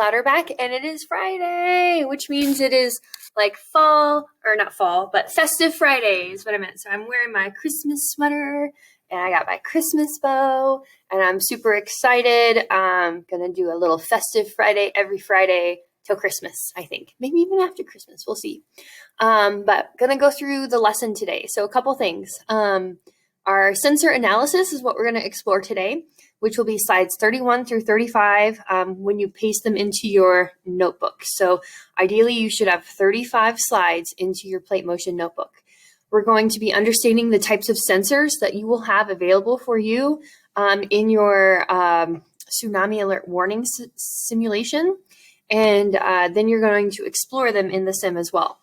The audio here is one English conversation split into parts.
Louderback, and it is Friday, which means it is like fall, or not fall, but festive Friday is what I meant. So I'm wearing my Christmas sweater, and I got my Christmas bow, and I'm super excited. I'm gonna do a little festive Friday every Friday till Christmas, I think. Maybe even after Christmas, we'll see. But gonna go through the lesson today. So a couple things. Our sensor analysis is what we're gonna explore today, which will be slides 31 through 35 when you paste them into your notebook. So ideally, you should have 35 slides into your Plate Motion notebook. We're going to be understanding the types of sensors that you will have available for you in your tsunami alert warning simulation. And then you're going to explore them in the sim as well.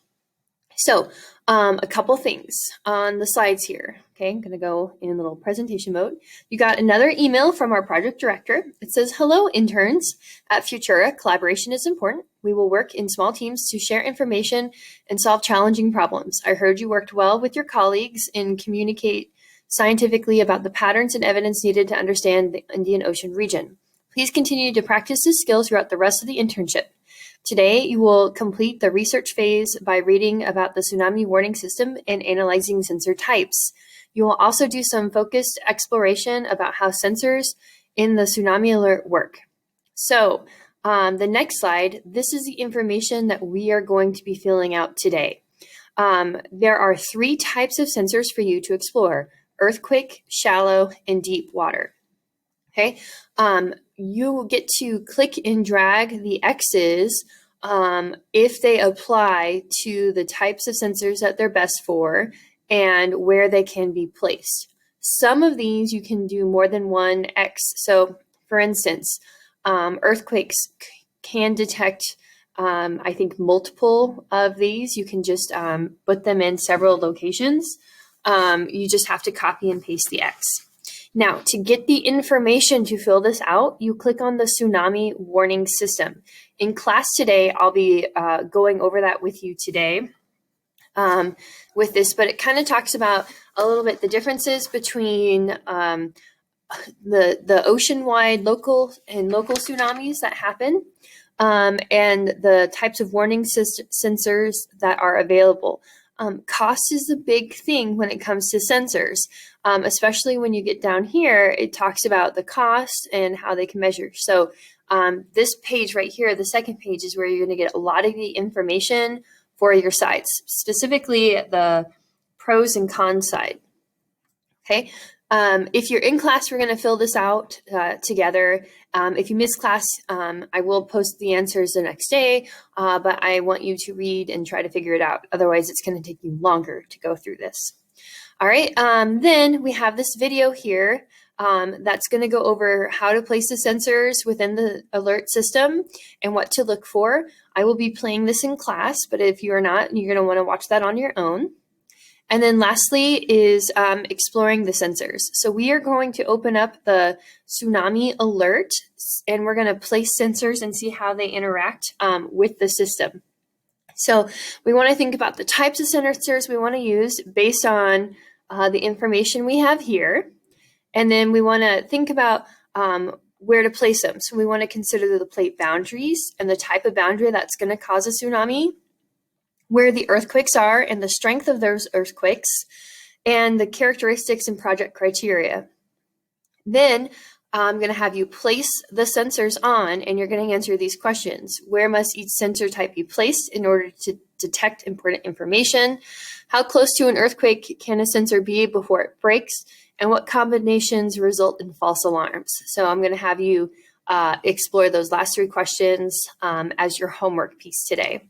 So a couple things on the slides here. Okay, I'm going to go in a little presentation mode. You got another email from our project director. It says, "Hello, interns. At Futura, collaboration is important. We will work in small teams to share information and solve challenging problems. I heard you worked well with your colleagues and communicate scientifically about the patterns and evidence needed to understand the Indian Ocean region. Please continue to practice this skill throughout the rest of the internship. Today, you will complete the research phase by reading about the tsunami warning system and analyzing sensor types. You will also do some focused exploration about how sensors in the tsunami alert work." So the next slide, this is the information that we are going to be filling out today. There are 3 types of sensors for you to explore: earthquake, shallow, and deep water. Okay, you get to click and drag the X's if they apply to the types of sensors that they're best for and where they can be placed. Some of these you can do more than one X. So for instance, earthquakes can detect, I think, multiple of these. You can just put them in several locations. You just have to copy and paste the X. Now, to get the information to fill this out, you click on the tsunami warning system. In class today, I'll be going over that with you today with this, but it kind of talks about a little bit the differences between the ocean-wide local tsunamis that happen and the types of warning sensors that are available. Cost is the big thing when it comes to sensors, especially when you get down here. It talks about the cost and how they can measure. So this page right here, the second page, is where you're going to get a lot of the information for your sites, specifically the pros and cons side. Okay. If you're in class, we're going to fill this out together. If you miss class, I will post the answers the next day, but I want you to read and try to figure it out. Otherwise, it's going to take you longer to go through this. All right, then we have this video here that's going to go over how to place the sensors within the alert system and what to look for. I will be playing this in class, but if you are not, you're going to want to watch that on your own. And then lastly is exploring the sensors. So we are going to open up the tsunami alert, and we're going to place sensors and see how they interact with the system. So we want to think about the types of sensors we want to use based on the information we have here. And then we want to think about where to place them. So we want to consider the plate boundaries and the type of boundary that's going to cause a tsunami, where the earthquakes are and the strength of those earthquakes, and the characteristics and project criteria. Then I'm going to have you place the sensors on, and you're going to answer these questions. Where must each sensor type be placed in order to detect important information? How close to an earthquake can a sensor be before it breaks? And what combinations result in false alarms? So I'm going to have you explore those last 3 questions as your homework piece today.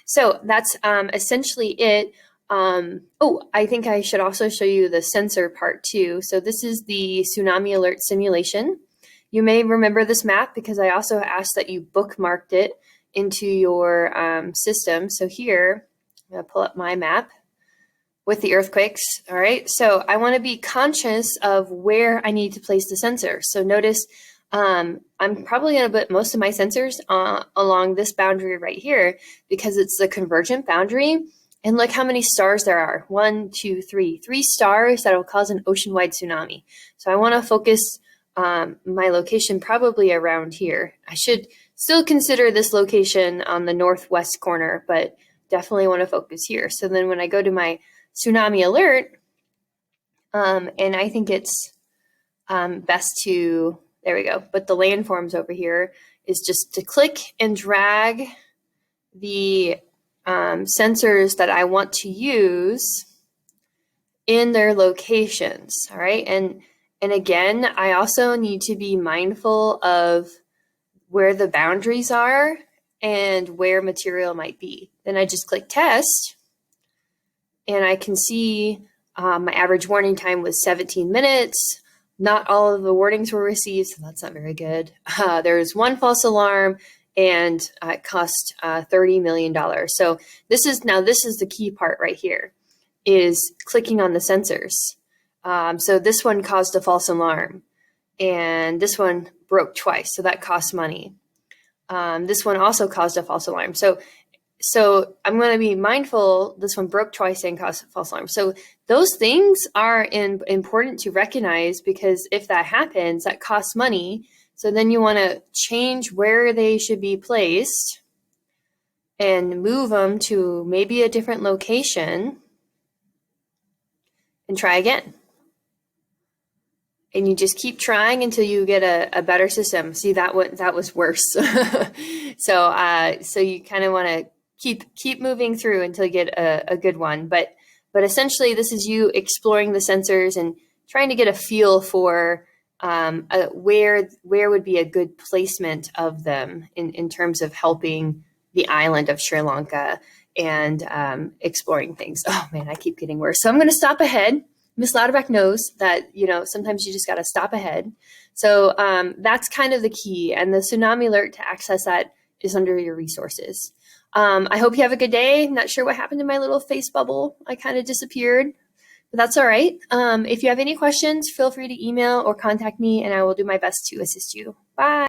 So that's essentially it. I think I should also show you the sensor part too. So this is the tsunami alert simulation. You may remember this map because I also asked that you bookmarked it into your system. So here, I'm going to pull up my map with the earthquakes. All right, so I want to be conscious of where I need to place the sensor. So notice I'm probably going to put most of my sensors along this boundary right here because it's the convergent boundary. And look how many stars there are. 1, 2, 3. 3 stars that will cause an ocean-wide tsunami. So I want to focus my location probably around here. I should still consider this location on the northwest corner, but definitely want to focus here. So then when I go to my tsunami alert, and I think it's best to, there we go, but the landforms over here is just to click and drag the sensors that I want to use in their locations. All right. And again, I also need to be mindful of where the boundaries are and where material might be. Then I just click test, and I can see my average warning time was 17 minutes. Not all of the warnings were received, so that's not very good. There was one false alarm, and it cost $30 million. So this is the key part right here, is clicking on the sensors. So this one caused a false alarm, and this one broke twice, so that cost money. This one also caused a false alarm. So I'm going to be mindful, this one broke twice and caused a false alarm. So those things are important to recognize, because if that happens, that costs money. So then you want to change where they should be placed and move them to maybe a different location and try again. And you just keep trying until you get a better system. See, that was worse. So you kind of want to keep moving through until you get a good one. But essentially, this is you exploring the sensors and trying to get a feel for where would be a good placement of them in terms of helping the island of Sri Lanka and exploring things. Oh man, I keep getting worse. So I'm going to stop ahead. Miss Lauterbach knows that, sometimes you just got to stop ahead. So that's kind of the key. And the tsunami alert, to access that, is under your resources. I hope you have a good day. Not sure what happened to my little face bubble. I kind of disappeared, but that's all right. If you have any questions, feel free to email or contact me, and I will do my best to assist you. Bye.